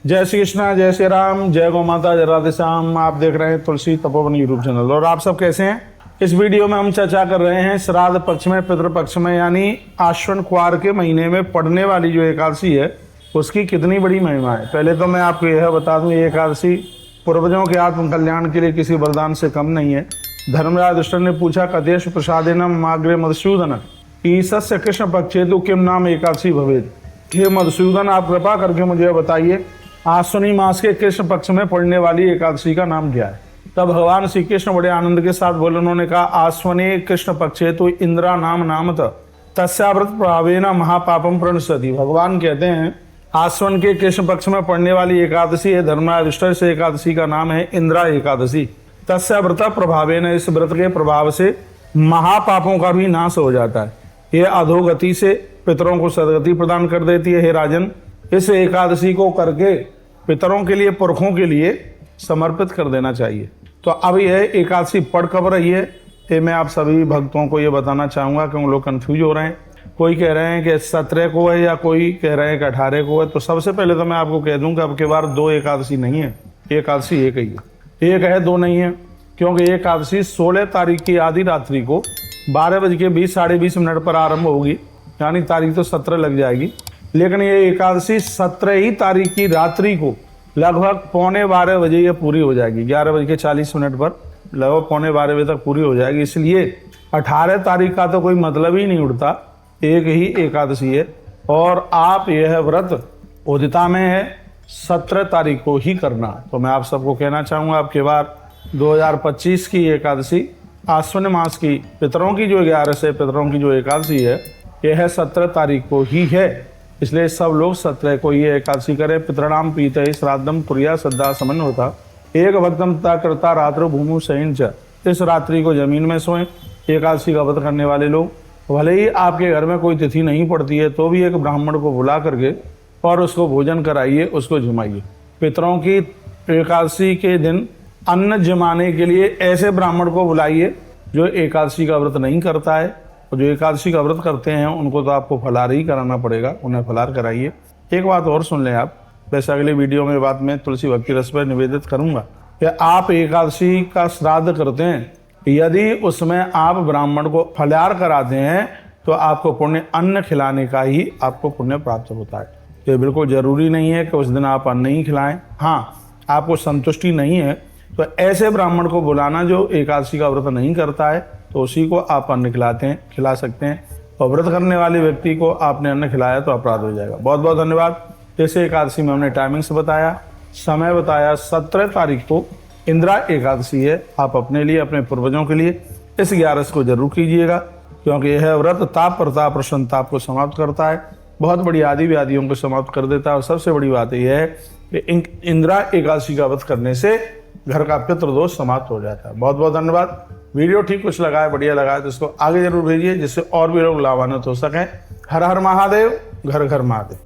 जय श्री कृष्णा, जय श्री राम, जय गौ माता, जय राधे श्याम। आप देख रहे हैं तुलसी तपोवन यूट्यूब चैनल। और आप सब कैसे हैं? इस वीडियो में हम चर्चा कर रहे हैं श्राद्ध पक्ष में, पितृपक्ष में, यानी आश्विन क्वार के महीने में पड़ने वाली जो एकादशी है उसकी कितनी बड़ी महिमा है। पहले तो मैं आपको यह बता दूं, ये एकादशी पूर्वजों के आत्म कल्याण के लिए किसी वरदान से कम नहीं है। धर्मराज युधिष्ठिर ने पूछा, कदेश प्रसादेनम माग्रे मधुसूदन ईशस्य कृष्ण पक्षेतु किम नाम एकादशी भवेद। हे मधुसूदन, आप कृपा करके मुझे बताइए आश्विनी मास के कृष्ण पक्ष में पड़ने वाली एकादशी का नाम क्या है। तब भगवान श्री कृष्ण बड़े आनंद के साथ बोले, उन्होंने कहा, आश्विनी कृष्ण पक्षेतु इंद्रा नाम नामत तस्याव्रत प्रभावेन महापापम प्रणश्यति। भगवान कहते हैं आश्विन के कृष्ण पक्ष में पड़ने वाली एकादशी है धर्मराज युधिष्ठिर से एकादशी का नाम है इंद्रा एकादशी। तस्याव्रत प्रभावेन, इस व्रत के प्रभाव से महापापों का भी नाश हो जाता है। ये अधोगति से पितरों को सदगति प्रदान कर देती है। हे राजन, इस एकादशी को करके पितरों के लिए, पुरखों के लिए समर्पित कर देना चाहिए। तो अब यह एकादशी पड़ कब रही है, ये मैं आप सभी भक्तों को ये बताना चाहूँगा, क्योंकि लोग कंफ्यूज हो रहे हैं। कोई कह रहे हैं कि 17 को है या कोई कह रहे हैं कि 18 को है। तो सबसे पहले तो मैं आपको कह दूं कि अब के बार 2 एकादशी नहीं है, एकादशी एक ही है। एक है, 2 नहीं है, क्योंकि एकादशी 16 तारीख की आधी रात्रि को 12:20 साढ़े 20 मिनट पर आरंभ होगी, यानी तारीख तो 17 लग जाएगी। लेकिन ये एकादशी 17 ही तारीख की रात्रि को लगभग 11:15 बजे ये पूरी हो जाएगी। 11:40 पर लगभग 11:15 बजे तक पूरी हो जाएगी। इसलिए 18 तारीख का तो कोई मतलब ही नहीं उठता, एक ही एकादशी है। और आप यह व्रत उदिता में है, 17 तारीख को ही करना। तो मैं आप सबको कहना चाहूँगा, अब के बार 2025 की एकादशी आश्विन मास की पितरों की जो 11 से पितरों की जो एकादशी है, यह 17 तारीख को ही है। इसलिए सब लोग 17 को ये एकादशी करें। पितृणाम पीते श्राद्धम कुर्या श्रद्धा समन होता एक भक्तम ता करता रात्रो भूमि सैन च। इस रात्रि को जमीन में सोएं। एकादशी का व्रत करने वाले लोग, भले ही आपके घर में कोई तिथि नहीं पड़ती है तो भी एक ब्राह्मण को बुला करके और उसको भोजन कराइए, उसको जिमाइए। पितरों की एकादशी के दिन अन्न जमाने के लिए ऐसे ब्राह्मण को बुलाइए जो एकादशी का व्रत नहीं करता है। और जो एकादशी का व्रत करते हैं उनको तो आपको फलाहार ही कराना पड़ेगा, उन्हें फलाहार कराइए। एक बात और सुन लें आप, वैसे अगली वीडियो में बात मैं तुलसी भक्ति रस पर निवेदित करूंगा कि आप एकादशी का श्राद्ध करते हैं, यदि उसमें आप ब्राह्मण को फलाहार कराते हैं तो आपको पुण्य अन्न खिलाने का ही आपको पुण्य प्राप्त होता है। ये बिल्कुल जरूरी नहीं है कि उस दिन आप अन्न ही खिलाएं। हाँ, आपको संतुष्टि नहीं है तो ऐसे ब्राह्मण को बुलाना जो एकादशी का व्रत नहीं करता है, तो उसी को आप अन्न खिला सकते हैं। और व्रत करने वाले व्यक्ति को आपने अन्न खिलाया तो अपराध हो जाएगा। बहुत बहुत धन्यवाद। जैसे एकादशी में हमने टाइमिंग्स बताया, समय बताया, 17 तारीख को इंद्रा एकादशी है। आप अपने लिए, अपने पूर्वजों के लिए इस 11 को जरूर कीजिएगा, क्योंकि यह व्रत ताप प्रताप प्रसन्न ताप को समाप्त करता है, बहुत बड़ी आदि व्याधियों को समाप्त कर देता है। और सबसे बड़ी बात यह है कि इंद्रा एकादशी का व्रत करने से घर का पितृदोष समाप्त हो जाता है। बहुत बहुत धन्यवाद। वीडियो ठीक कुछ लगा है, बढ़िया लगा है तो इसको आगे जरूर भेजिए, जिससे और भी लोग लाभान्वित हो सकें। हर हर महादेव, घर घर महादेव।